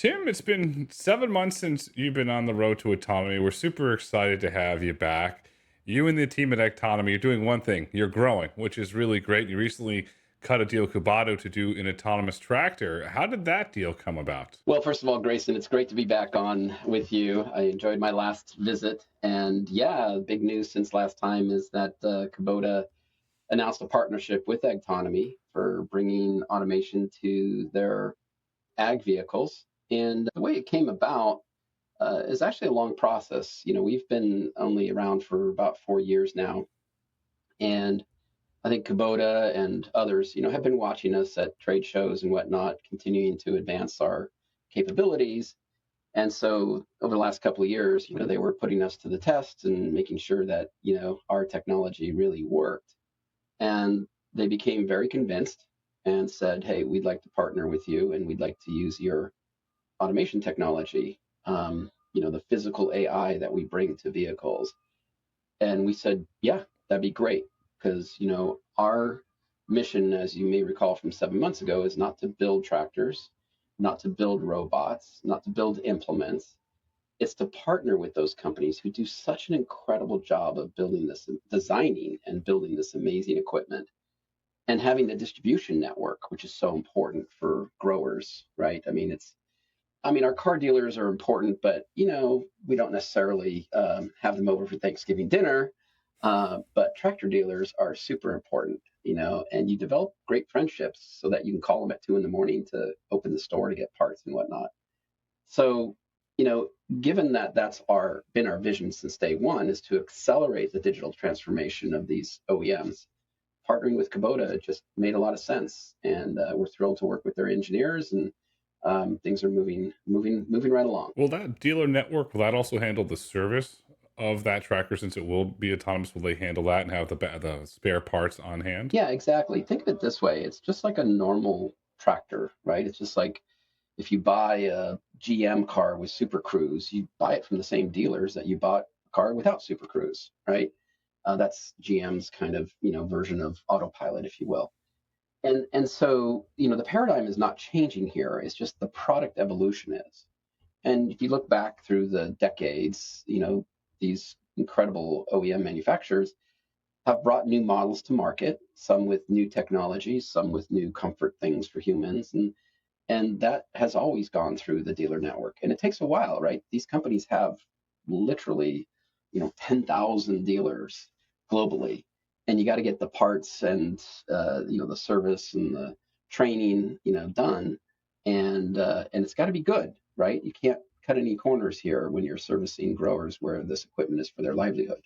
Tim, it's been 7 months since you've been on the road to autonomy. We're super excited to have you back. You and the team at Agtonomy are doing one thing, you're growing, which is really great. You recently cut a deal with Kubota to do an autonomous tractor. How did that deal come about? Well, first of all, Grayson, it's great to be back on with you. I enjoyed my last visit. And yeah, big news since last time is that Kubota announced a partnership with Agtonomy for bringing automation to their ag vehicles. And the way it came about is actually a long process. We've been only around for about 4 years now. And I think Kubota and others, have been watching us at trade shows and whatnot, continuing to advance our capabilities. And so over the last couple of years, they were putting us to the test and making sure that, our technology really worked. And they became very convinced and said, hey, we'd like to partner with you and we'd like to use your automation technology, the physical AI that we bring to vehicles. And we said, yeah, that'd be great. Because, our mission, as you may recall from 7 months ago, is not to build tractors, not to build robots, not to build implements. It's to partner with those companies who do such an incredible job of building this, designing and building this amazing equipment and having the distribution network, which is so important for growers, right? Our car dealers are important, but we don't necessarily have them over for Thanksgiving dinner. But tractor dealers are super important, and you develop great friendships so that you can call them at 2 in the morning to open the store to get parts and whatnot. So, given that that's been our vision since day one is to accelerate the digital transformation of these OEMs, partnering with Kubota just made a lot of sense, and we're thrilled to work with their engineers and things are moving right along. Will that dealer network, will that also handle the service of that tractor since it will be autonomous? Will they handle that and have the spare parts on hand? Yeah, exactly. Think of it this way. It's just like a normal tractor, right? It's just like if you buy a GM car with Super Cruise, you buy it from the same dealers that you bought a car without Super Cruise, right? That's GM's kind of, version of autopilot, if you will. And so, the paradigm is not changing here. It's just the product evolution is. And if you look back through the decades, these incredible OEM manufacturers have brought new models to market, some with new technologies, some with new comfort things for humans. And that has always gone through the dealer network. And it takes a while, right? These companies have literally, 10,000 dealers globally. And you got to get the parts and, the service and the training, done. And it's got to be good, right? You can't cut any corners here when you're servicing growers where this equipment is for their livelihood.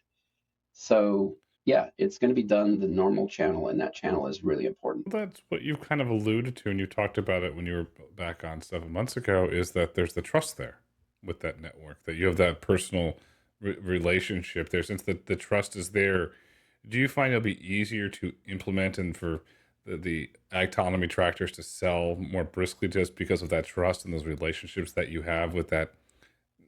So yeah, it's going to be done the normal channel, and that channel is really important. That's what you've kind of alluded to, and you talked about it when you were back on 7 months ago, is that there's the trust there with that network, that you have that personal relationship there. Since the trust is there, do you find it'll be easier to implement and for the autonomy tractors to sell more briskly just because of that trust and those relationships that you have with that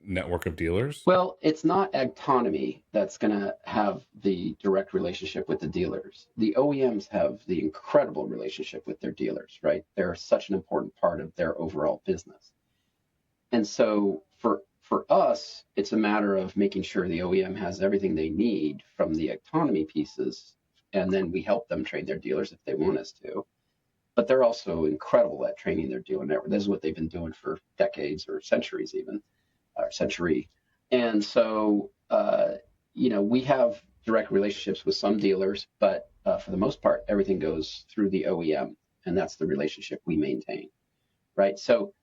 network of dealers? Well, it's not Agtonomy that's going to have the direct relationship with the dealers. The OEMs have the incredible relationship with their dealers, right? They're such an important part of their overall business. And so for us, it's a matter of making sure the OEM has everything they need from the autonomy pieces, and then we help them train their dealers if they want us to. But they're also incredible at training their dealer network. This is what they've been doing for decades or centuries even, or century. And so, we have direct relationships with some dealers, but for the most part, everything goes through the OEM, and that's the relationship we maintain, right? So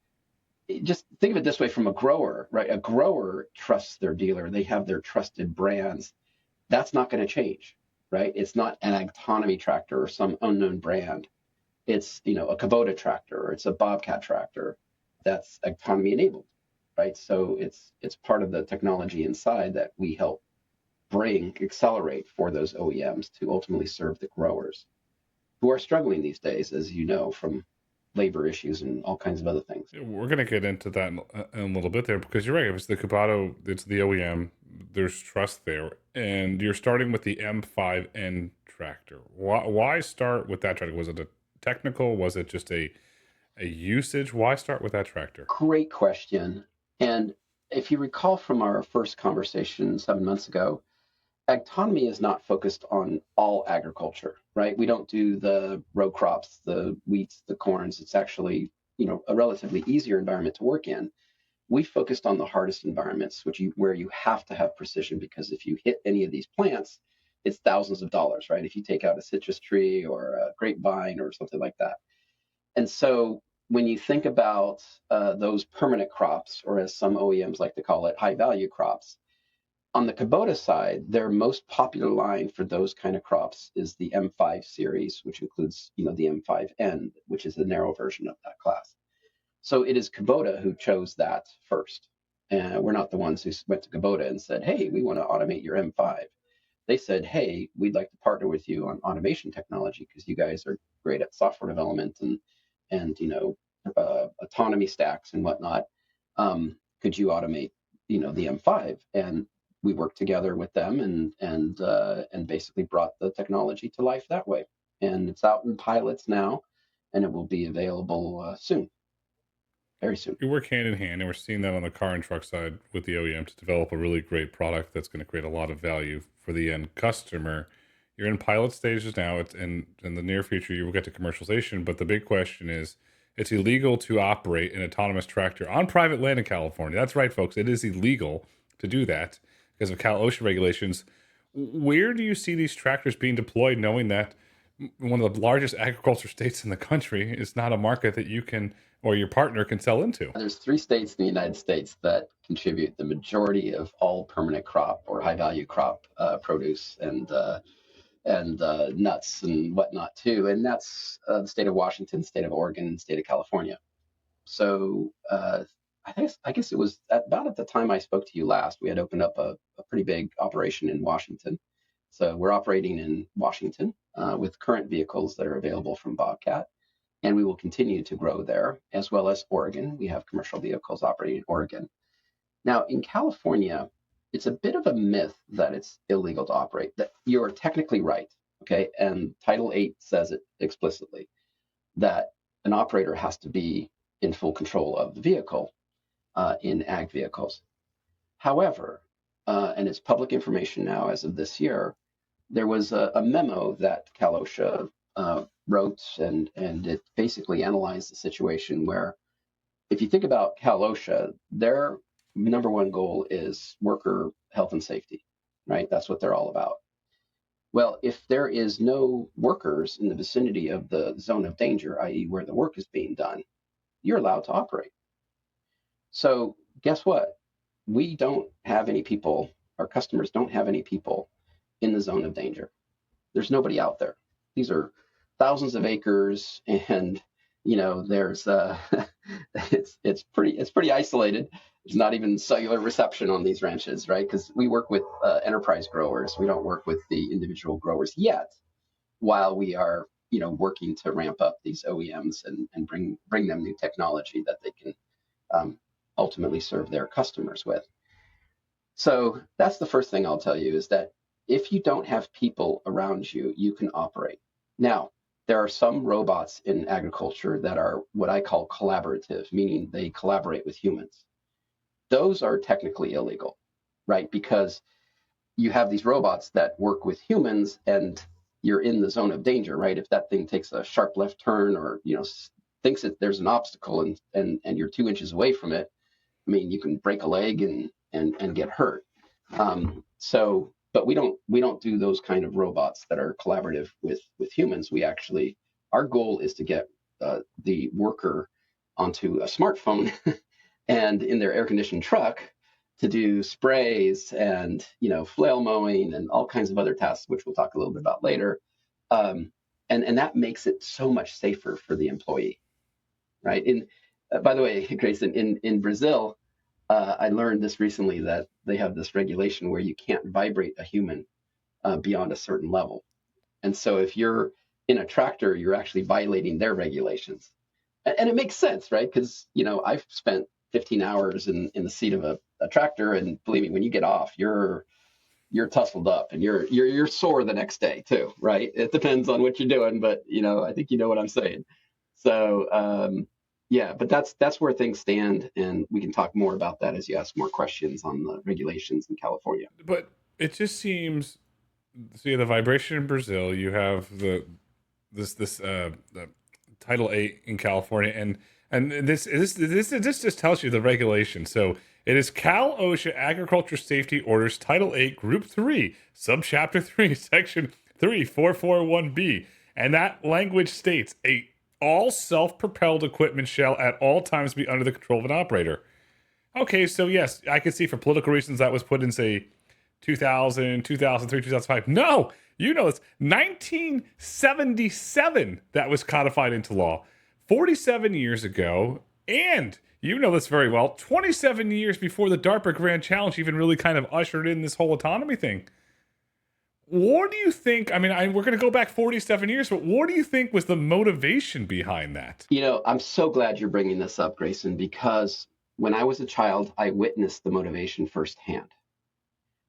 just think of it this way from a grower, right? A grower trusts their dealer. They have their trusted brands. That's not going to change, right? It's not an autonomy tractor or some unknown brand. It's, a Kubota tractor or it's a Bobcat tractor that's autonomy enabled, right? So it's part of the technology inside that we help accelerate for those OEMs to ultimately serve the growers who are struggling these days, as you know, from labor issues and all kinds of other things. Yeah, we're going to get into that in a little bit there because you're right. If it's the Kubota, it's the OEM, there's trust there. And you're starting with the M5N tractor. Why start with that tractor? Was it a technical? Was it just a A usage? Why start with that tractor? Great question. And if you recall from our first conversation 7 months ago, Agtonomy is not focused on all agriculture, right? We don't do the row crops, the wheats, the corns. It's actually, a relatively easier environment to work in. We focused on the hardest environments, where you have to have precision, because if you hit any of these plants, it's thousands of dollars, right? If you take out a citrus tree or a grapevine or something like that. And so when you think about those permanent crops, or as some OEMs like to call it, high value crops, on the Kubota side, their most popular line for those kind of crops is the M5 series, which includes, the M5N, which is the narrow version of that class. So it is Kubota who chose that first. And we're not the ones who went to Kubota and said, hey, we want to automate your M5. They said, hey, we'd like to partner with you on automation technology because you guys are great at software development and autonomy stacks and whatnot. Could you automate, the M5? And we worked together with them and basically brought the technology to life that way. And it's out in pilots now, and it will be available soon, very soon. We work hand in hand, and we're seeing that on the car and truck side with the OEM to develop a really great product that's going to create a lot of value for the end customer. You're in pilot stages now. It's in the near future you will get to commercialization, but the big question is it's illegal to operate an autonomous tractor on private land in California. That's right, folks. It is illegal to do that because of Cal OSHA regulations. Where do you see these tractors being deployed, knowing that one of the largest agriculture states in the country is not a market that you can or your partner can sell into? There's 3 states in the United States that contribute the majority of all permanent crop or high value crop produce and nuts and whatnot too, and that's the state of Washington, state of Oregon, and state of California. So I guess it was about at the time I spoke to you last, we had opened up a pretty big operation in Washington. So we're operating in Washington with current vehicles that are available from Bobcat, and we will continue to grow there, as well as Oregon. We have commercial vehicles operating in Oregon. Now, in California, it's a bit of a myth that it's illegal to operate. That you're technically right, okay? And Title 8 says it explicitly that an operator has to be in full control of the vehicle in ag vehicles. However, and it's public information now as of this year, there was a memo that Cal OSHA wrote, and it basically analyzed the situation where, if you think about Cal OSHA, their number one goal is worker health and safety, right? That's what they're all about. Well, if there is no workers in the vicinity of the zone of danger, i.e., where the work is being done, you're allowed to operate. So guess what? We don't have any people, our customers don't have any people in the zone of danger. There's nobody out there. These are thousands of acres, and there's it's pretty isolated. There's not even cellular reception on these ranches, right? Because we work with enterprise growers. We don't work with the individual growers yet, while we are working to ramp up these OEMs and bring them new technology that they can ultimately serve their customers with. So that's the first thing I'll tell you, is that if you don't have people around you, you can operate. Now, there are some robots in agriculture that are what I call collaborative, meaning they collaborate with humans. Those are technically illegal, right? Because you have these robots that work with humans, and you're in the zone of danger, right? If that thing takes a sharp left turn, or thinks that there's an obstacle and you're 2 inches away from it, I mean, you can break a leg and get hurt. But we don't do those kind of robots that are collaborative with humans. Our goal is to get the worker onto a smartphone and in their air conditioned truck to do sprays and flail mowing and all kinds of other tasks, which we'll talk a little bit about later. And that makes it so much safer for the employee, right? By the way, Grayson, in Brazil, I learned this recently, that they have this regulation where you can't vibrate a human beyond a certain level. And so if you're in a tractor, you're actually violating their regulations. And it makes sense, right? Because, I've spent 15 hours in the seat of a tractor, and believe me, when you get off, you're tussled up, and you're sore the next day too, right? It depends on what you're doing, but I think you know what I'm saying. So Yeah, but that's where things stand, and we can talk more about that as you ask more questions on the regulations in California. But it just seems, so you have the vibration in Brazil, you have the Title 8 in California, and this just tells you the regulation. So it is Cal OSHA Agriculture Safety Orders Title 8 Group 3, Subchapter 3, Section 3441B. And that language states a all self-propelled equipment shall at all times be under the control of an operator. Okay, so yes, I can see for political reasons that was put in, say, 2000, 2003, 2005. No, it's 1977 that was codified into law. 47 years ago, and you know this very well, 27 years before the DARPA Grand Challenge even really kind of ushered in this whole autonomy thing. What do you think? I mean, we're going to go back 47 years, but what do you think was the motivation behind that? I'm so glad you're bringing this up, Grayson, because when I was a child, I witnessed the motivation firsthand.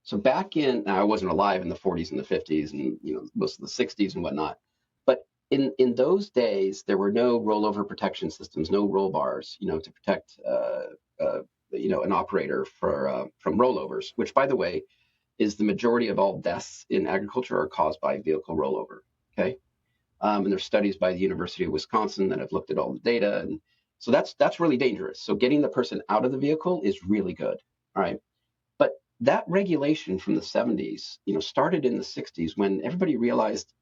So back in, now I wasn't alive in the 40s and the 50s and most of the 60s and whatnot, but in those days there were no rollover protection systems, no roll bars, to protect an operator from rollovers, which by the way is the majority of all deaths in agriculture are caused by vehicle rollover. Okay, and there's studies by the University of Wisconsin that have looked at all the data, and so that's really dangerous. So getting the person out of the vehicle is really good. All right. But that regulation from the 70s, started in the 60s when everybody realized,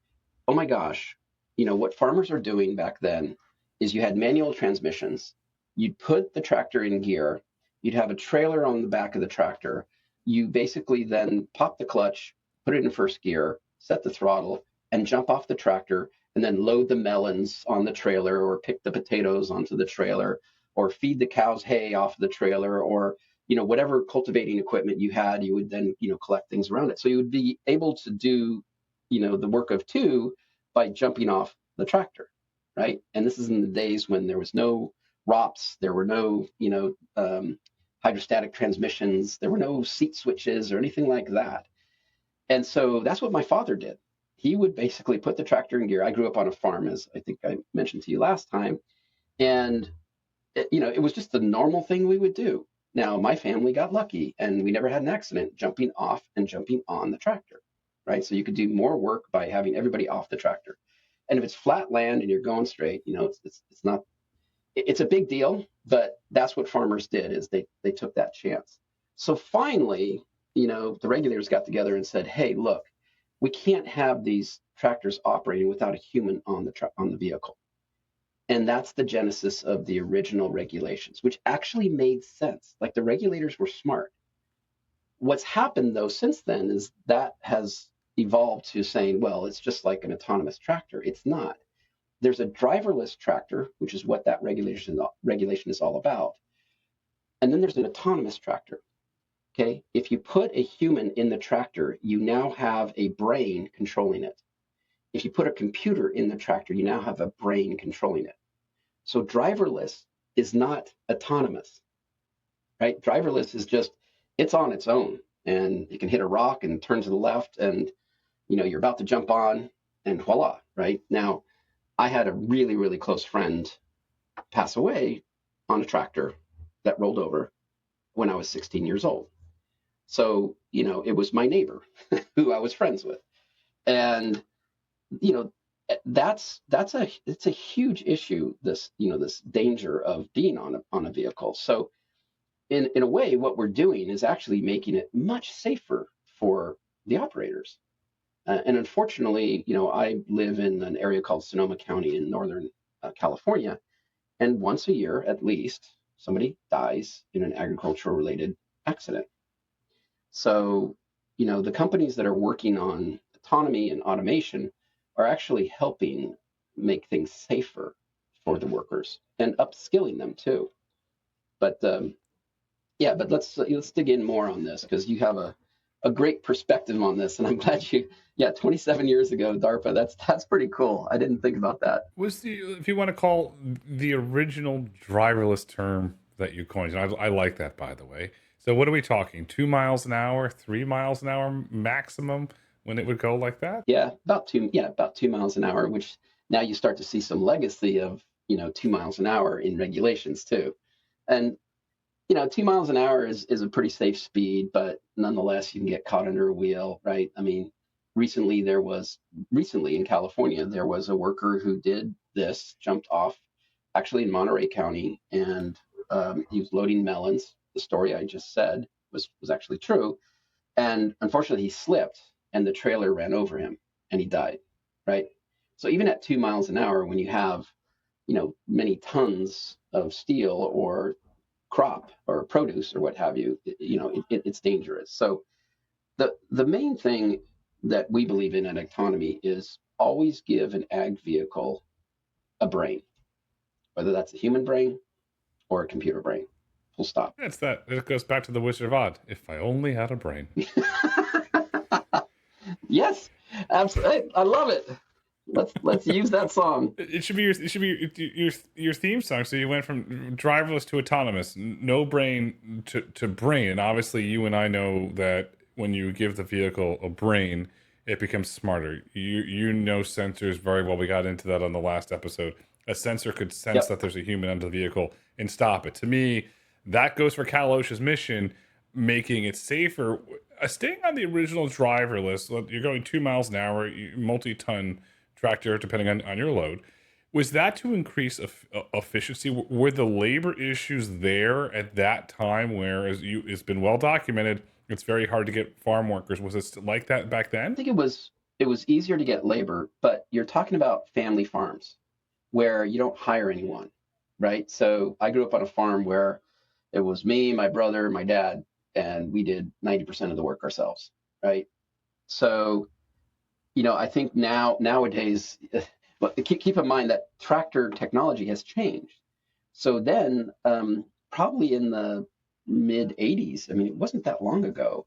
oh my gosh, what farmers are doing back then is you had manual transmissions. You'd put the tractor in gear. You'd have a trailer on the back of the tractor. You basically then pop the clutch, put it in first gear, set the throttle, and jump off the tractor, and then load the melons on the trailer, or pick the potatoes onto the trailer, or feed the cows hay off the trailer, or whatever cultivating equipment you had, you would then collect things around it. So you would be able to do the work of two by jumping off the tractor, right? And this is in the days when there was no ROPS, there were no hydrostatic transmissions, there were no seat switches or anything like that. And so that's what my father did. He would basically put the tractor in gear. I grew up on a farm, as I think I mentioned to you last time, and it was just the normal thing we would do. Now, my family got lucky and we never had an accident jumping off and jumping on the tractor, right? So you could do more work by having everybody off the tractor. And if it's flat land and you're going straight, it's not, it's a big deal, but that's what farmers did, is they took that chance. So finally, the regulators got together and said, hey, look, we can't have these tractors operating without a human on the vehicle. And that's the genesis of the original regulations, which actually made sense. Like, the regulators were smart. What's happened, though, since then is that has evolved to saying, well, it's just like an autonomous tractor. It's not. There's a driverless tractor, which is what that regulation is all about. And then there's an autonomous tractor. Okay. If you put a human in the tractor, you now have a brain controlling it. If you put a computer in the tractor, you now have a brain controlling it. So driverless is not autonomous, right? Driverless is just, it's on its own, and it can hit a rock and turn to the left, and you're about to jump on, and voila, right? Now, I had a really, really close friend pass away on a tractor that rolled over when I was 16 years old. So, it was my neighbor who I was friends with. And, it's a huge issue, this danger of being on a vehicle. So in a way, what we're doing is actually making it much safer for the operators. And unfortunately, I live in an area called Sonoma County in Northern California. And once a year, at least, somebody dies in an agricultural related accident. So, the companies that are working on autonomy and automation are actually helping make things safer for the workers and upskilling them too. But yeah, but let's dig in more on this, because you have a great perspective on this, and I'm glad yeah, 27 years ago, DARPA, that's pretty cool. I didn't think about that. Was if you want to call the original driverless term that you coined, and I like that, by the way. So what are we talking? 2 miles an hour, 3 miles an hour maximum when it would go like that? Yeah, about 2 miles an hour, which now you start to see some legacy of 2 miles an hour in regulations too. And 2 miles an hour is a pretty safe speed, but nonetheless, you can get caught under a wheel, right? I mean, recently in California, there was a worker who did this, jumped off, actually in Monterey County, and he was loading melons. The story I just said was actually true, and unfortunately, he slipped, and the trailer ran over him, and he died, right? So even at 2 miles an hour, when you have many tons of steel or crop or produce or what have you, it's dangerous. So the main thing that we believe in at Autonomy is always give an ag vehicle a brain, whether that's a human brain or a computer brain. Full stop. It's that. It goes back to the Wizard of Oz. If I only had a brain. Yes, absolutely. I love it. Let's use that song. It should be your theme song. So you went from driverless to autonomous, no brain to brain, and obviously you and I know that when you give the vehicle a brain, it becomes smarter. You know sensors very well. We got into that on the last episode. A sensor could sense Yep. that there's a human under the vehicle and stop it. To me, that goes for Cal OSHA's mission, making it safer. Staying on the original driverless, you're going 2 miles an hour, multi-ton tractor, depending on your load. Was that to increase efficiency? Were the labor issues there at that time, where, as it's been well documented, it's very hard to get farm workers? Was it like that back I then? think it was easier to get labor, but you're talking about family farms where you don't hire anyone, right? So I grew up on a farm where it was me, my brother, my dad, and we did 90% of the work ourselves, right? So, I think nowadays, but keep in mind that tractor technology has changed. So then, probably in the mid 80s, I mean, it wasn't that long ago,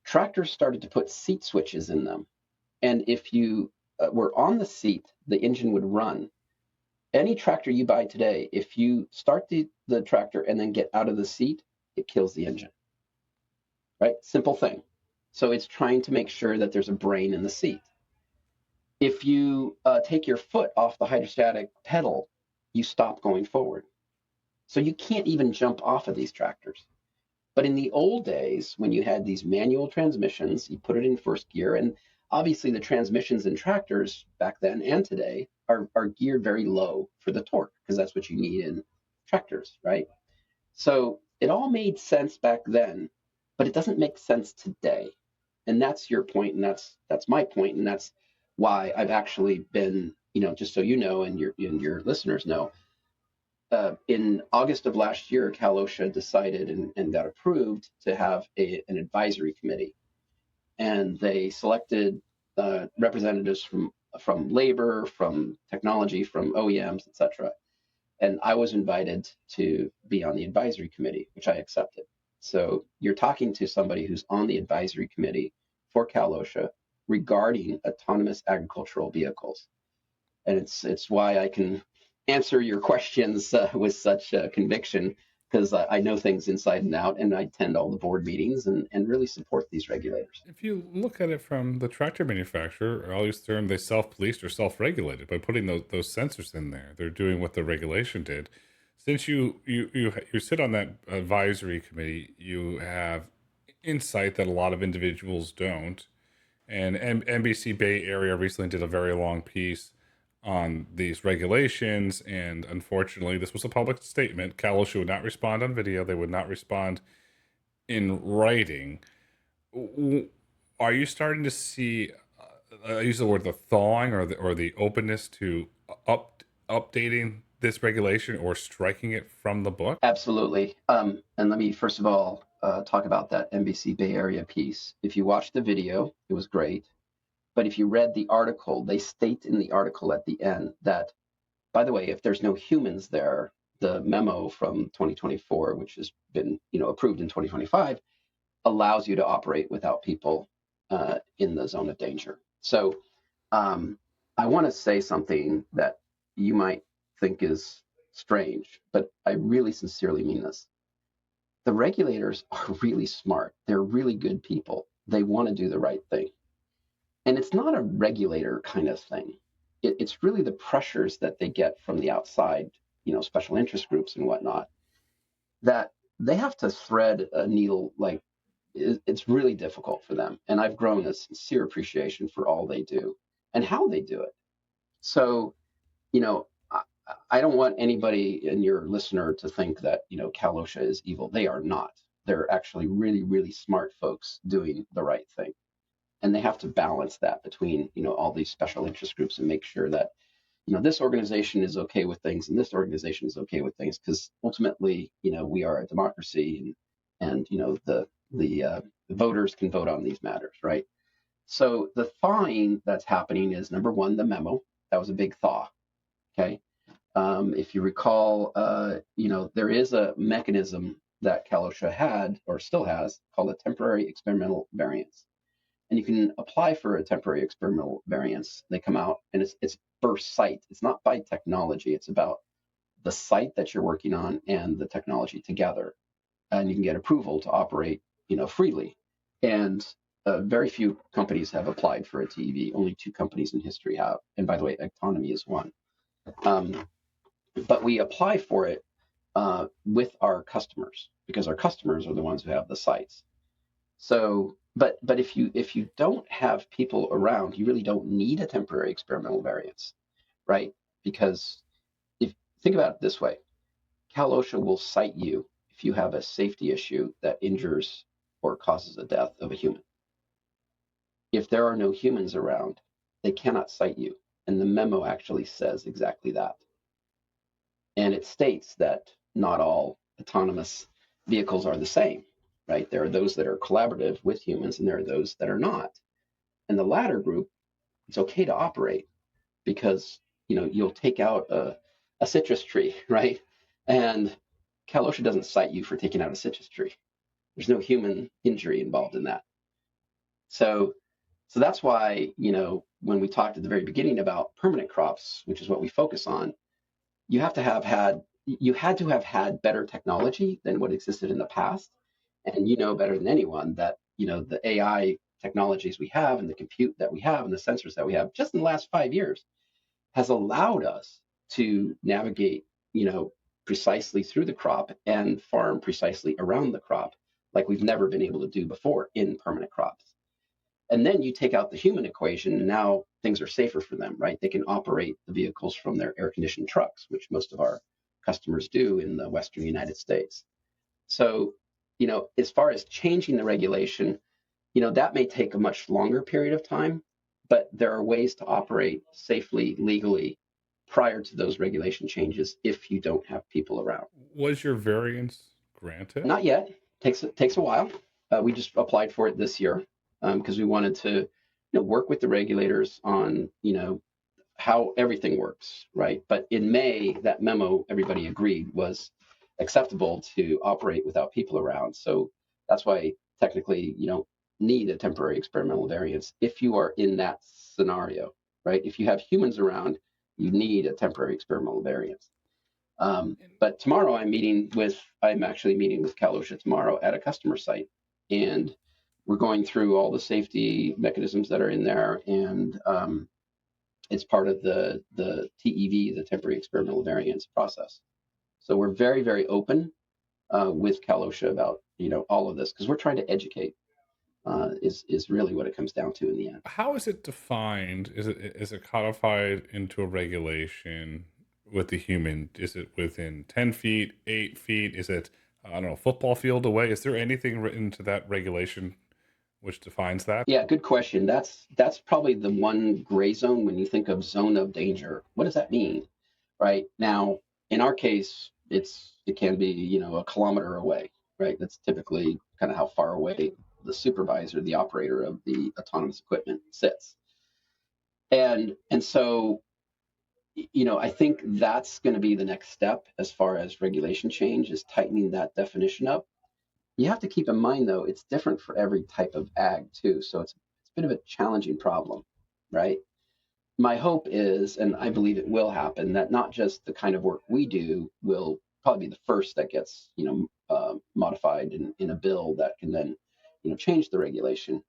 tractors started to put seat switches in them. And if you were on the seat, the engine would run. Any tractor you buy today, if you start the tractor and then get out of the seat, it kills the engine, right? Simple thing. So it's trying to make sure that there's a brain in the seat. If you take your foot off the hydrostatic pedal, you stop going forward. So you can't even jump off of these tractors. But in the old days, when you had these manual transmissions, you put it in first gear, and obviously the transmissions in tractors back then and today are geared very low for the torque, because that's what you need in tractors, right? So it all made sense back then, but it doesn't make sense today. And that's your point, and that's my point, and that's why I've actually been, just so you know, and your listeners know, in August of last year, Cal OSHA decided and got approved to have an advisory committee, and they selected representatives from labor, from technology, from OEMs, etc. And I was invited to be on the advisory committee, which I accepted. So you're talking to somebody who's on the advisory committee for Cal OSHA regarding autonomous agricultural vehicles, and it's why I can answer your questions with such conviction, because I know things inside and out, and I attend all the board meetings and really support these regulators. If you look at it from the tractor manufacturer, I'll use the term, they self-policed or self-regulated by putting those sensors in there. They're doing what the regulation did. Since you sit on that advisory committee, you have insight that a lot of individuals don't. And NBC Bay Area recently did a very long piece on these regulations, and unfortunately, this was a public statement. Cal OSHA would not respond on video. They would not respond in writing. Are you starting to see? I use the word the thawing or the openness to updating this regulation or striking it from the book? Absolutely. And let me first of all talk about that NBC Bay Area piece. If you watched the video, it was great. But if you read the article, they state in the article at the end that, by the way, if there's no humans there, the memo from 2024, which has been approved in 2025, allows you to operate without people in the zone of danger. So I want to say something that you might think is strange, but I really sincerely mean this. The regulators are really smart. They're really good people. They want to do the right thing. And it's not a regulator kind of thing. it's really the pressures that they get from the outside, special interest groups and whatnot, that they have to thread a needle. Like, it's really difficult for them. And I've grown a sincere appreciation for all they do and how they do it. So, you know, I, I don't want anybody in your listener to think that, Cal OSHA is evil. They are not. They're actually really, really smart folks doing the right thing. And they have to balance that between, all these special interest groups and make sure that, this organization is okay with things and this organization is okay with things, because ultimately, we are a democracy, and the voters can vote on these matters, right? So the thawing that's happening is, number one, the memo. That was a big thaw. Okay. If you recall, there is a mechanism that Cal OSHA had or still has called a temporary experimental variance. And you can apply for a temporary experimental variance. They come out, and it's per site. It's not by technology. It's about the site that you're working on and the technology together. And you can get approval to operate, freely. And very few companies have applied for a TEV. Only 2 companies in history have. And by the way, Agtonomy is one. But we apply for it with our customers, because our customers are the ones who have the sites. So, but if you don't have people around, you really don't need a temporary experimental variance, right? Because if think about it this way, Cal OSHA will cite you if you have a safety issue that injures or causes the death of a human. If there are no humans around, they cannot cite you. And the memo actually says exactly that. And it states that not all autonomous vehicles are the same, right? There are those that are collaborative with humans, and there are those that are not. And the latter group, it's okay to operate, because you'll take out a citrus tree, right? And Cal OSHA doesn't cite you for taking out a citrus tree. There's no human injury involved in that. So that's why, when we talked at the very beginning about permanent crops, which is what we focus on, you had to have had better technology than what existed in the past. And better than anyone that, the AI technologies we have and the compute that we have and the sensors that we have just in the last 5 years has allowed us to navigate, precisely through the crop and farm precisely around the crop like we've never been able to do before in permanent crops. And then you take out the human equation, and now things are safer for them, right? They can operate the vehicles from their air-conditioned trucks, which most of our customers do in the Western United States. So, as far as changing the regulation, that may take a much longer period of time, but there are ways to operate safely, legally, prior to those regulation changes if you don't have people around. Was your variance granted? Not yet. Takes a while. We just applied for it this year because we wanted to work with the regulators on how everything works, right? But in May, that memo, everybody agreed, was acceptable to operate without people around. So that's why technically you don't need a temporary experimental variance if you are in that scenario, right? If you have humans around, you need a temporary experimental variance. But tomorrow I'm actually meeting with Cal OSHA tomorrow at a customer site, and we're going through all the safety mechanisms that are in there, and it's part of the TEV, the temporary experimental variance process. So we're very, very open with Cal OSHA about all of this, because we're trying to educate. Is really what it comes down to in the end. How is it defined? Is it codified into a regulation with the human? Is it within 10 feet, 8 feet? Is it, I don't know, football field away? Is there anything written to that regulation which defines that? Yeah, good question. That's probably the one gray zone when you think of zone of danger. What does that mean? Right now, in our case, it can be a kilometer away, right? That's typically kind of how far away the supervisor, the operator of the autonomous equipment sits. And so I think that's going to be the next step as far as regulation change, is tightening that definition up. You have to keep in mind, though, it's different for every type of ag too. So it's a bit of a challenging problem, right? My hope is, and I believe it will happen, that not just the kind of work we do will probably be the first that gets modified in a bill that can then change the regulation.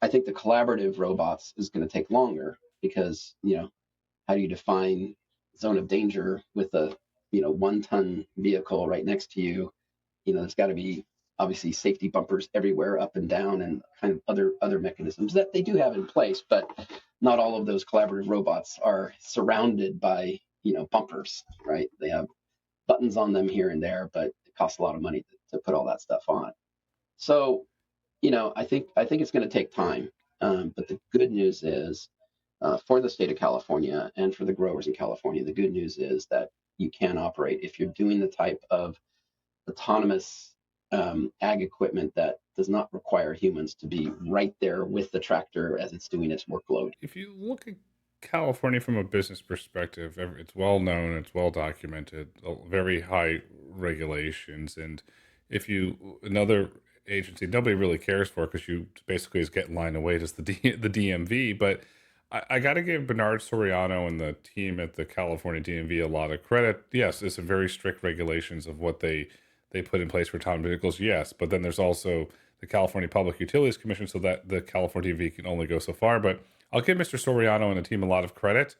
I think the collaborative robots is going to take longer, because How do you define zone of danger with a 1-ton vehicle right next to you? There's got to be obviously safety bumpers everywhere, up and down, and kind of other mechanisms that they do have in place, but not all of those collaborative robots are surrounded by bumpers, right? They have buttons on them here and there, but it costs a lot of money to put all that stuff on. So I think it's going to take time. But the good news is, for the state of California and for the growers in California, the good news is that you can operate if you're doing the type of autonomous ag equipment that does not require humans to be right there with the tractor as it's doing its workload. If you look at California from a business perspective, it's well known, it's well documented, very high regulations, and if you another agency nobody really cares for because you basically is getting line away as the DMV, but I got to give Bernard Soriano and the team at the California DMV a lot of credit. Yes, it's a very strict regulations of what they put in place for autonomous vehicles. Yes, but then there's also the California Public Utilities Commission, so that the California DMV can only go so far. But I'll give Mr. Soriano and the team a lot of credit.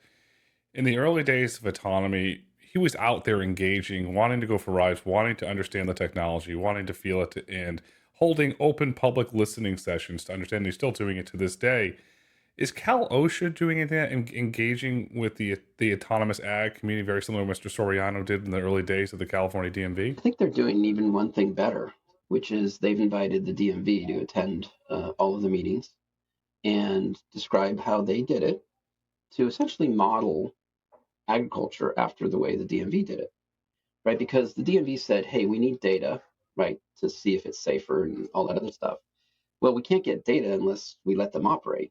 In the early days of autonomy, he was out there engaging, wanting to go for rides, wanting to understand the technology, wanting to feel it, and holding open public listening sessions to understand. He's still doing it to this day. Is Cal OSHA doing anything engaging with the autonomous ag community, very similar to what Mr. Soriano did in the early days of the California DMV? I think they're doing even one thing better, which is they've invited the DMV to attend all of the meetings and describe how they did it to essentially model agriculture after the way the DMV did it, right? Because the DMV said, hey, we need data, right, to see if it's safer and all that other stuff. Well, we can't get data unless we let them operate.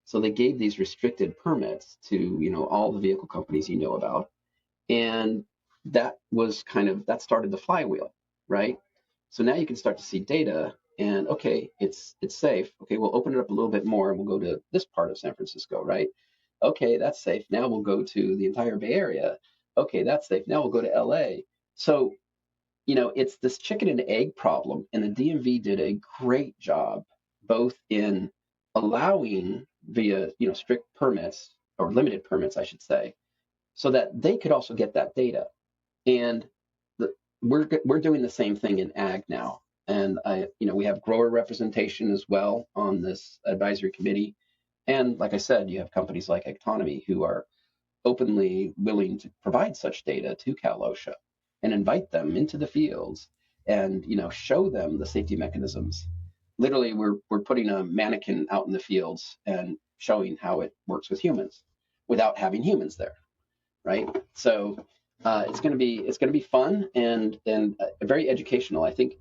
So they gave these restricted permits to, all the vehicle companies about. And that was that started the flywheel, right? So now you can start to see data and okay, it's safe. Okay, we'll open it up a little bit more and we'll go to this part of San Francisco, right? Okay, that's safe. Now we'll go to the entire Bay Area. Okay, that's safe. Now we'll go to LA. So, it's this chicken and egg problem. And the DMV did a great job both in allowing via, strict permits or limited permits, I should say, so that they could also get that data. And we're doing the same thing in ag now. And we have grower representation as well on this advisory committee. And like I said, you have companies like Agtonomy who are openly willing to provide such data to Cal OSHA and invite them into the fields and show them the safety mechanisms. Literally, we're putting a mannequin out in the fields and showing how it works with humans without having humans there, right? So it's gonna be fun and very educational. I think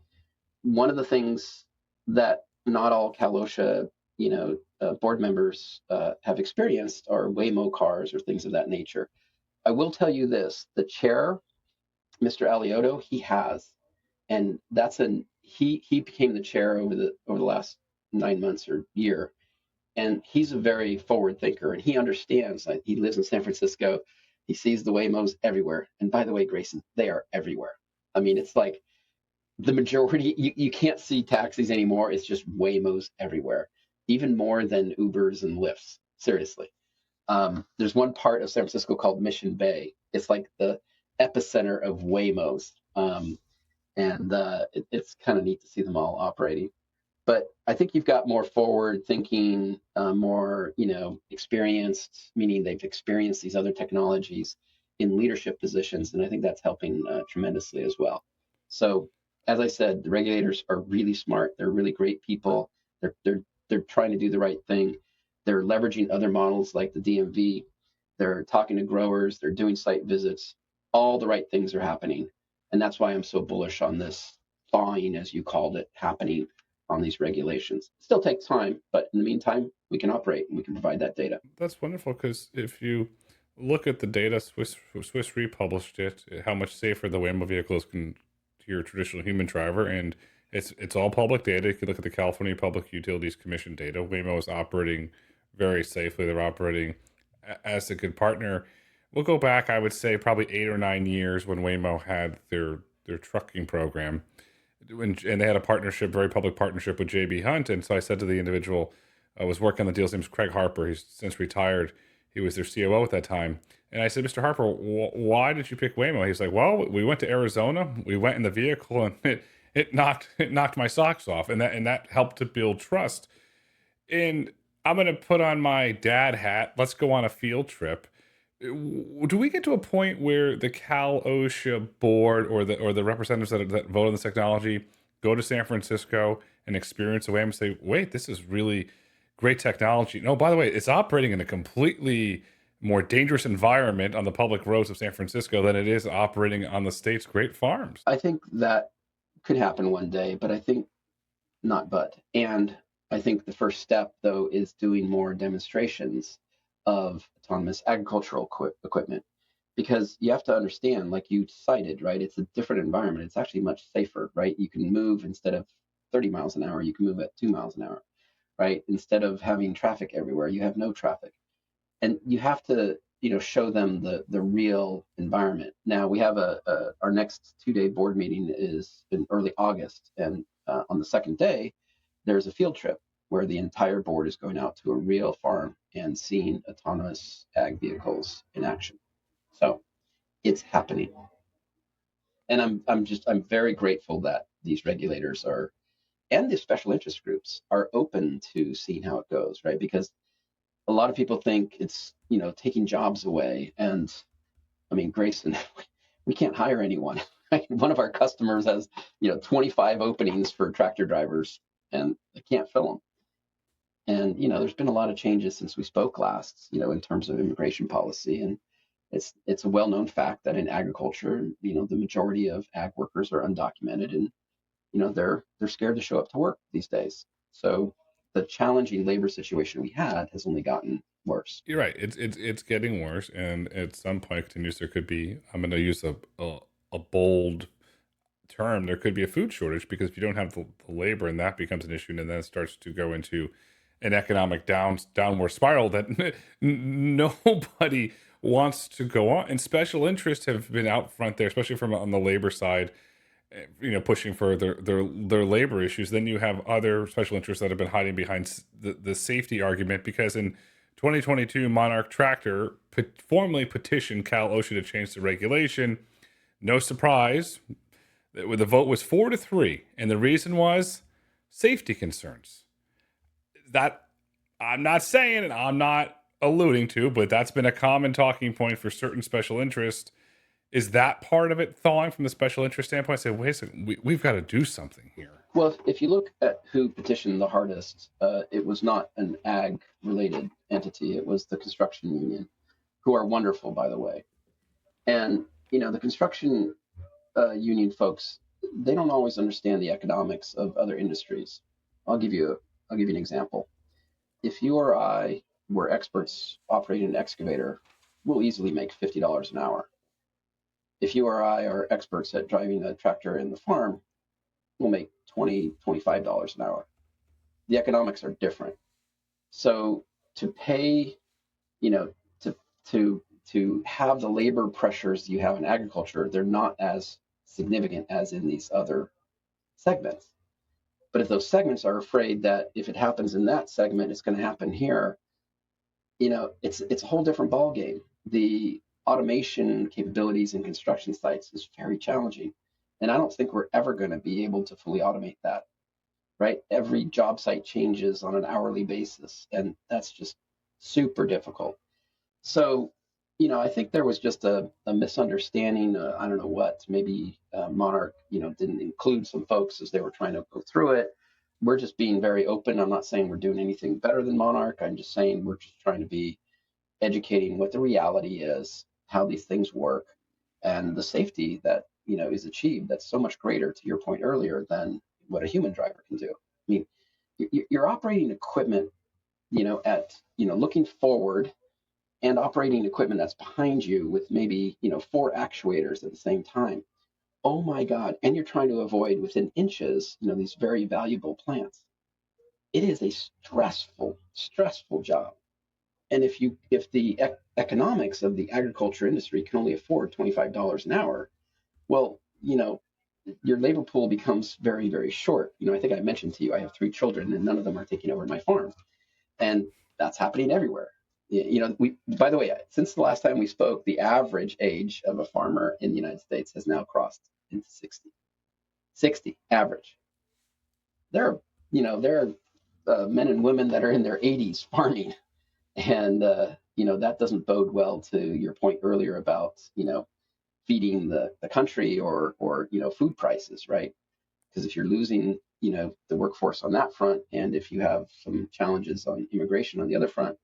one of the things that not all Cal OSHA board members have experienced are Waymo cars or things of that nature. I will tell you this: the chair, Mr. Alioto, he has, and he became the chair over the last 9 months or year, and he's a very forward thinker, and he understands. Like, he lives in San Francisco, he sees the Waymos everywhere, and by the way, Grayson, they are everywhere. I mean, it's like the majority. You can't see taxis anymore. It's just Waymos everywhere, even more than Ubers and Lyfts. Seriously. There's one part of San Francisco called Mission Bay. It's like the epicenter of Waymos. And it's kind of neat to see them all operating. But I think you've got more forward thinking, more experienced, meaning they've experienced these other technologies in leadership positions, and I think that's helping tremendously as well. So, as I said, the regulators are really smart. They're really great people. They're trying to do the right thing. They're leveraging other models like the DMV. They're talking to growers. They're doing site visits. All the right things are happening. And that's why I'm so bullish on this thawing, as you called it, happening on these regulations. It still takes time, but in the meantime, we can operate and we can provide that data. That's wonderful because if you look at the data, Swiss Re published it, how much safer the Waymo vehicles can to your traditional human driver, and it's all public data. You can look at the California Public Utilities Commission data. Waymo is operating very safely. They're operating as a good partner. We'll go back, I would say, probably 8 or 9 years when Waymo had their trucking program, and they had a partnership, very public partnership with JB Hunt. And so I said to the individual, I was working on the deal. His name's Craig Harper. He's since retired. He was their COO at that time. And I said, Mr. Harper, why did you pick Waymo? He's like, well, we went to Arizona. We went in the vehicle, and it knocked my socks off, and that helped to build trust. And I'm going to put on my dad hat. Let's go on a field trip. Do we get to a point where the Cal OSHA board or the representatives that vote on this technology go to San Francisco and experience the way and say, wait, this is really great technology. No, by the way, it's operating in a completely more dangerous environment on the public roads of San Francisco than it is operating on the state's great farms. I think that could happen one day, but I think not but. And I think the first step, though, is doing more demonstrations of autonomous agricultural equipment. Because you have to understand, like you cited, right? It's a different environment. It's actually much safer, right? You can move instead of 30 miles an hour, you can move at 2 miles an hour, right? Instead of having traffic everywhere, you have no traffic. And you have to, show them the real environment. Now we have our next 2-day board meeting is in early August, and on the second day, there's a field trip where the entire board is going out to a real farm and seeing autonomous ag vehicles in action. So it's happening, and I'm very grateful that these regulators are and the special interest groups are open to seeing how it goes, right? Because a lot of people think it's taking jobs away, and I mean, Grayson, we can't hire anyone. Right? One of our customers has 25 openings for tractor drivers, and they can't fill them. And there's been a lot of changes since we spoke last, in terms of immigration policy, and it's a well-known fact that in agriculture, the majority of ag workers are undocumented, and they're scared to show up to work these days. So the challenging labor situation we had has only gotten worse. You're right. It's getting worse, and at some point continues. There could be. I'm going to use a bold term. There could be a food shortage because if you don't have the labor, and that becomes an issue, and then it starts to go into an economic downward spiral that nobody wants to go on. And special interests have been out front there, especially from on the labor side, pushing for their labor issues. Then you have other special interests that have been hiding behind the safety argument because in 2022, Monarch Tractor formally petitioned Cal OSHA to change the regulation. No surprise, the vote was 4-3, and the reason was safety concerns. That I'm not saying and I'm not alluding to, but that's been a common talking point for certain special interests. Is that part of it thawing from the special interest standpoint? I say, wait a second, we've got to do something here. Well, if you look at who petitioned the hardest, it was not an ag-related entity. It was the construction union, who are wonderful, by the way. And the construction union folks, they don't always understand the economics of other industries. I'll give you an example. If you or I were experts operating an excavator, we'll easily make $50 an hour. If you or I are experts at driving a tractor in the farm, we'll make $20, $25 an hour. The economics are different. So to pay, to have the labor pressures you have in agriculture, they're not as significant as in these other segments. But if those segments are afraid that if it happens in that segment, it's going to happen here, it's a whole different ballgame. The automation capabilities in construction sites is very challenging. And I don't think we're ever going to be able to fully automate that, right? Every job site changes on an hourly basis, and that's just super difficult. So, I think there was just a misunderstanding. I don't know what, maybe Monarch, didn't include some folks as they were trying to go through it. We're just being very open. I'm not saying we're doing anything better than Monarch. I'm just saying we're just trying to be educating what the reality is, how these things work, and the safety that is achieved. That's so much greater, to your point earlier, than what a human driver can do. I mean, you're operating equipment, at looking forward, and operating equipment that's behind you with maybe 4 actuators at the same time. Oh my God! And you're trying to avoid within inches, these very valuable plants. It is a stressful job. And if the economics of the agriculture industry can only afford $25 an hour, well, your labor pool becomes very, very short. I think I mentioned to you, I have 3 children and none of them are taking over my farm. And that's happening everywhere. we, by the way, since the last time we spoke, the average age of a farmer in the United States has now crossed into 60. 60 average. There are, there are men and women that are in their 80s farming, and that doesn't bode well to your point earlier about feeding the country or food prices, right? Because if you're losing the workforce on that front, and if you have some challenges on immigration on the other front,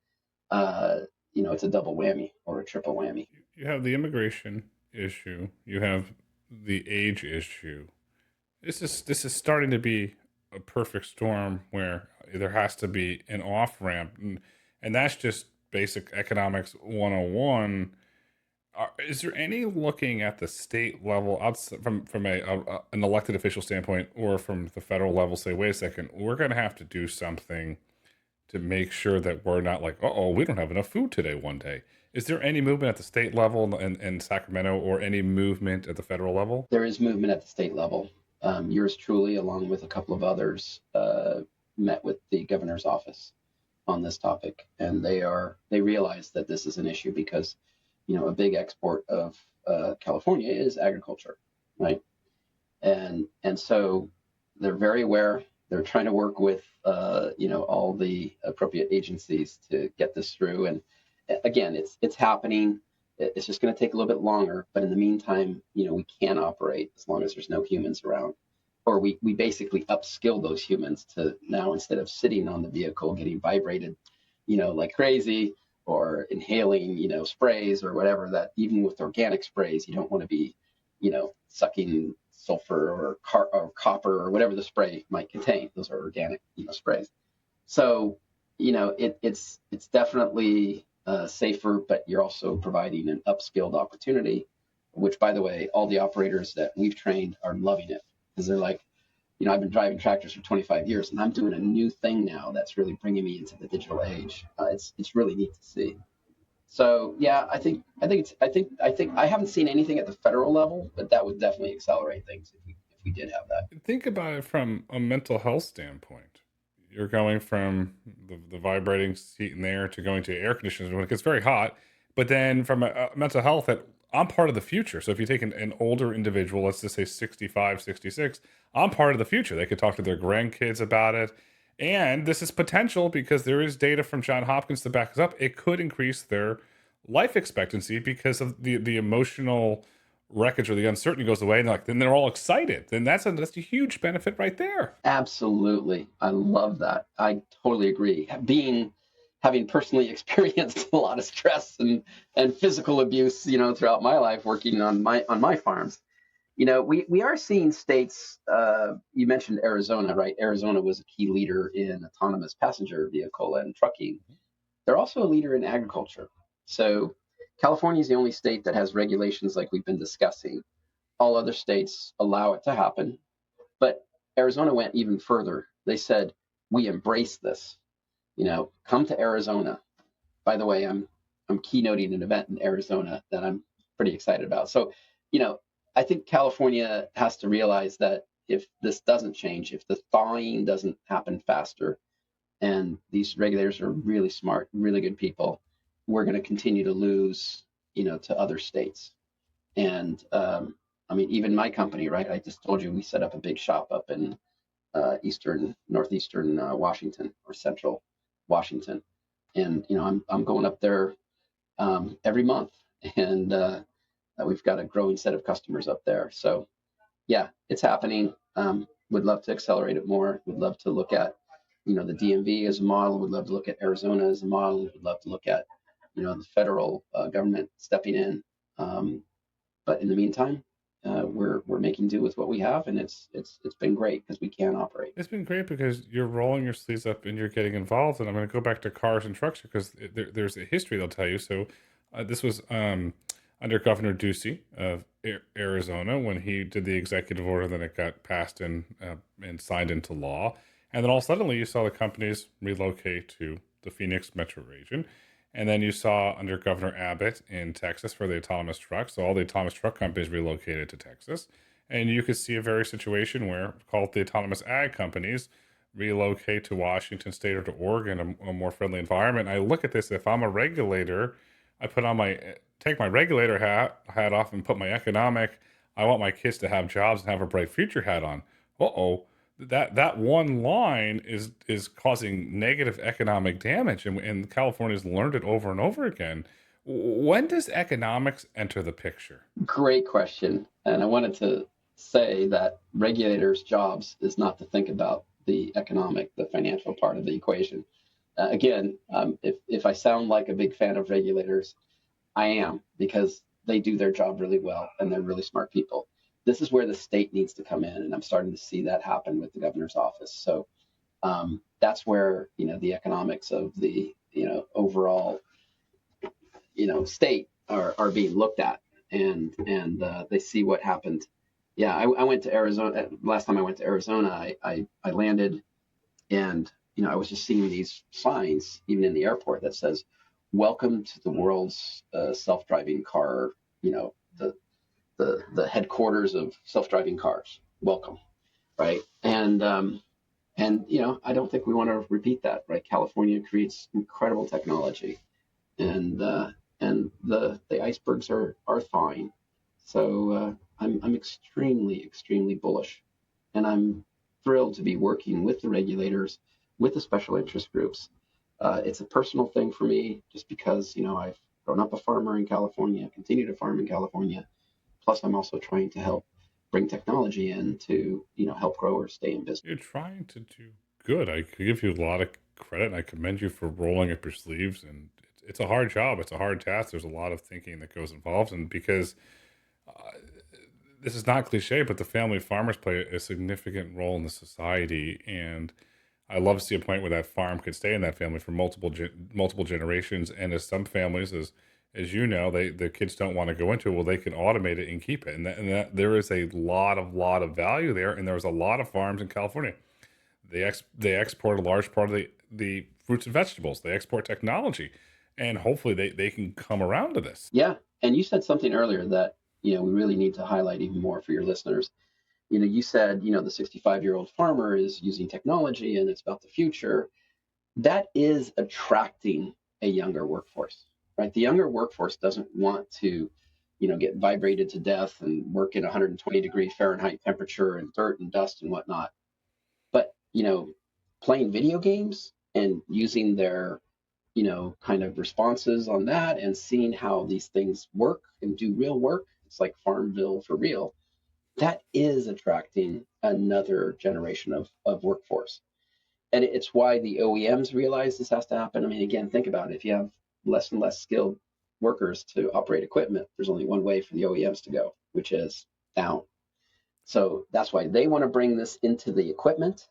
uh, it's a double whammy or a triple whammy. You have the immigration issue, you have the age issue. This is starting to be a perfect storm where there has to be an off ramp, and that's just basic economics 101. Is there any looking at the state level outside from an elected official standpoint or from the federal level? Say, wait a second, we're going to have to do something to make sure that we're not like, oh, we don't have enough food today one day. Is there any movement at the state level in Sacramento or any movement at the federal level? There is movement at the state level. Yours truly, along with a couple of others, met with the governor's office on this topic, and they realize that this is an issue because a big export of California is agriculture, right? And so they're very aware. They're trying to work with all the appropriate agencies to get this through. And again, it's happening. It's just going to take a little bit longer. But in the meantime, we can operate as long as there's no humans around. Or we basically upskill those humans to now, instead of sitting on the vehicle getting vibrated, like crazy, or inhaling, sprays or whatever, that even with organic sprays, you don't want to be, sucking sulfur or copper or whatever the spray might contain. Those are organic, sprays. So, it's definitely safer, but you're also providing an upskilled opportunity, which, by the way, all the operators that we've trained are loving it because they're like, I've been driving tractors for 25 years and I'm doing a new thing now that's really bringing me into the digital age. It's really neat to see. So yeah, I think I haven't seen anything at the federal level, but that would definitely accelerate things if we did have that. Think about it from a mental health standpoint. You're going from the vibrating seat in there to going to air conditioners when it gets very hot, but then from a mental health that I'm part of the future. So if you take an older individual, let's just say 65, 66, I'm part of the future. They could talk to their grandkids about it. And this is potential because there is data from Johns Hopkins to back us up. It could increase their life expectancy because of the emotional wreckage or the uncertainty goes away, and then they're all excited. Then that's a huge benefit right there. Absolutely, I love that. I totally agree. Having personally experienced a lot of stress and physical abuse, throughout my life working on my farms. We are seeing states. You mentioned Arizona, right? Arizona was a key leader in autonomous passenger vehicle and trucking. They're also a leader in agriculture. So California is the only state that has regulations like we've been discussing. All other states allow it to happen, but Arizona went even further. They said, we embrace this. Come to Arizona. By the way, I'm keynoting an event in Arizona that I'm pretty excited about. So, I think California has to realize that if this doesn't change, if the thawing doesn't happen faster, and these regulators are really smart, really good people, we're going to continue to lose, to other states. And even my company, right? I just told you we set up a big shop up in northeastern Washington or central Washington, and I'm going up there every month, and we've got a growing set of customers up there. So yeah, it's happening. Would love to accelerate it more. Would love to look at the DMV as a model. Would love to look at Arizona as a model. Would love to look at the federal government stepping in. But in the meantime, we're making do with what we have, and it's been great because we can operate. It's been great because you're rolling your sleeves up and you're getting involved. And I'm going to go back to cars and trucks because there's a history they'll tell you. So this was under Governor Ducey of Arizona when he did the executive order, then it got passed and signed into law. And then all suddenly you saw the companies relocate to the Phoenix metro region. And then you saw under Governor Abbott in Texas for the autonomous trucks. So all the autonomous truck companies relocated to Texas. And you could see a very situation where, called the autonomous ag companies, relocate to Washington State or to Oregon, a more friendly environment. I look at this, if I'm a regulator, I put on my take my regulator hat off and put my economic. I want my kids to have jobs and have a bright future hat on. Uh-oh, that one line is causing negative economic damage, and California's learned it over and over again. When does economics enter the picture? Great question. And I wanted to say that regulators' jobs is not to think about the economic, the financial part of the equation. Again, if I sound like a big fan of regulators, I am, because they do their job really well and they're really smart people. This is where the state needs to come in, and I'm starting to see that happen with the governor's office. So that's where the economics of the overall state are being looked at, and they see what happened. Yeah, I went to Arizona last time. I went to Arizona. I landed, and I was just seeing these signs even in the airport that says, "Welcome to the world's self-driving car." The headquarters of self-driving cars. Welcome, right? And I don't think we want to repeat that, right? California creates incredible technology, and the icebergs are thawing. So I'm extremely bullish, and I'm thrilled to be working with the regulators, with the special interest groups. It's a personal thing for me, just because I've grown up a farmer in California, continue to farm in California. Plus, I'm also trying to help bring technology in to help growers stay in business. You're trying to do good. I could give you a lot of credit, and I commend you for rolling up your sleeves. And it's a hard job. It's a hard task. There's a lot of thinking that goes involved, and because uh, this is not cliche, but the family farmers play a significant role in the society. And I love to see a point where that farm could stay in that family for multiple generations. And as some families, as you know, the kids don't want to go into it. Well, they can automate it and keep it, and that there is a lot of value there. And there's a lot of farms in California. They export a large part of the fruits and vegetables. They export technology, and hopefully they can come around to this. Yeah, and you said something earlier that we really need to highlight even more for your listeners. You said the 65-year-old farmer is using technology and it's about the future. That is attracting a younger workforce, right? The younger workforce doesn't want to get vibrated to death and work in 120-degree Fahrenheit temperature and dirt and dust and whatnot. But playing video games and using their kind of responses on that and seeing how these things work and do real work, it's like Farmville for real. That is attracting another generation of workforce. And it's why the OEMs realize this has to happen. I mean, again, think about it. If you have less and less skilled workers to operate equipment, there's only one way for the OEMs to go, which is down. So that's why they want to bring this into the equipment.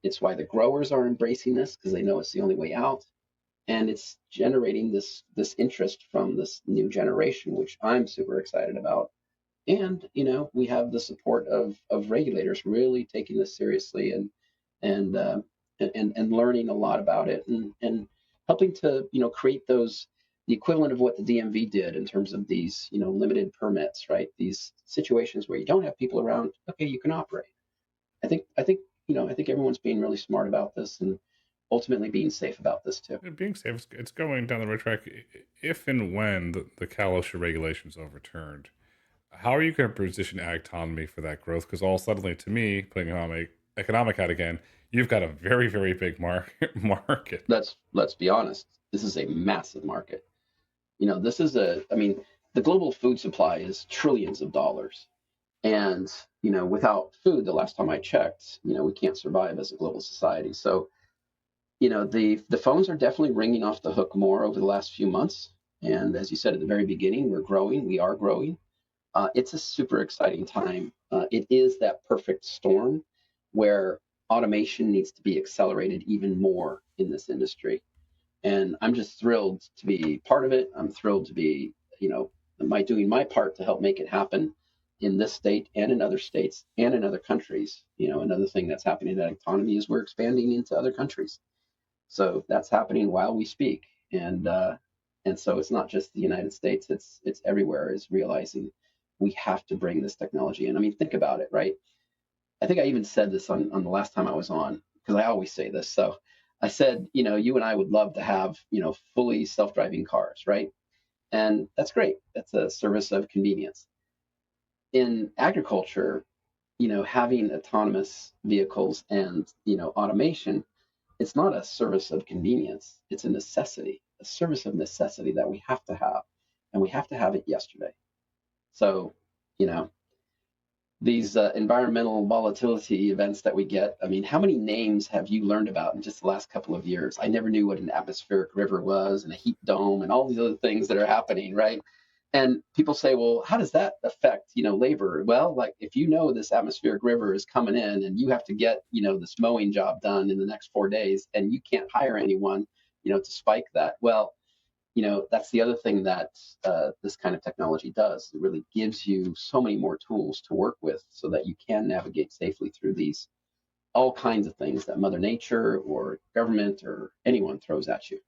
It's why the growers are embracing this, because they know it's the only way out. And it's generating this interest from this new generation, which I'm super excited about. And we have the support of regulators really taking this seriously, and and learning a lot about it, and helping to create the equivalent of what the DMV did in terms of these limited permits, right? These situations where you don't have people around, okay, you can operate. I think everyone's being really smart about this, and ultimately being safe about this too. Being safe, it's going down the right track. If and when the Cal OSHA regulations overturned, how are you going to position Agtonomy for that growth? Because all suddenly, to me, putting on my economic hat again, you've got a very big market. Let's be honest. This is a massive market. This is I mean, the global food supply is trillions of dollars. And, without food, the last time I checked, we can't survive as a global society. So, the phones are definitely ringing off the hook more over the last few months. And as you said at the very beginning, we are growing. It's a super exciting time. It is that perfect storm where automation needs to be accelerated even more in this industry. And I'm just thrilled to be part of it. I'm thrilled to be, doing my part to help make it happen in this state and in other states and in other countries. Another thing that's happening at Autonomy is we're expanding into other countries. So that's happening while we speak. And so it's not just the United States, it's everywhere is realizing we have to bring this technology in. I mean, think about it, right? I think I even said this on the last time I was on, because I always say this. So I said, you and I would love to have, fully self-driving cars, right? And that's great. That's a service of convenience. In agriculture, having autonomous vehicles and, automation, it's not a service of convenience. It's a necessity, a service of necessity that we have to have, and we have to have it yesterday. So, you know, these environmental volatility events that we get. I mean, how many names have you learned about in just the last couple of years? I never knew what an atmospheric river was and a heat dome and all these other things that are happening, right? And people say, well, how does that affect, labor? Well, like if this atmospheric river is coming in and you have to get, this mowing job done in the next 4 days and you can't hire anyone, to spike that. Well, that's the other thing that this kind of technology does. It really gives you so many more tools to work with so that you can navigate safely through these all kinds of things that Mother Nature or government or anyone throws at you.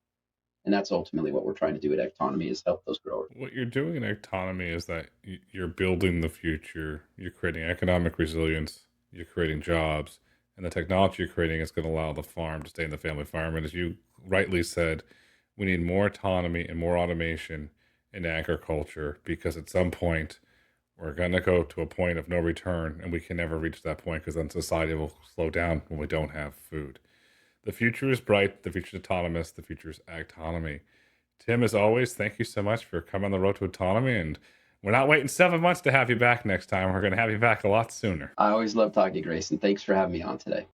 And that's ultimately what we're trying to do at Agtonomy is help those growers. What you're doing in autonomy is that you're building the future, you're creating economic resilience, you're creating jobs, and the technology you're creating is going to allow the farm to stay in the family farm. And as you rightly said, we need more autonomy and more automation in agriculture because at some point we're going to go to a point of no return and we can never reach that point because then society will slow down when we don't have food. The future is bright, the future is autonomous, the future is autonomy. Tim, as always, thank you so much for coming on the road to autonomy. And we're not waiting 7 months to have you back next time. We're going to have you back a lot sooner. I always love talking to Grayson. Thanks for having me on today.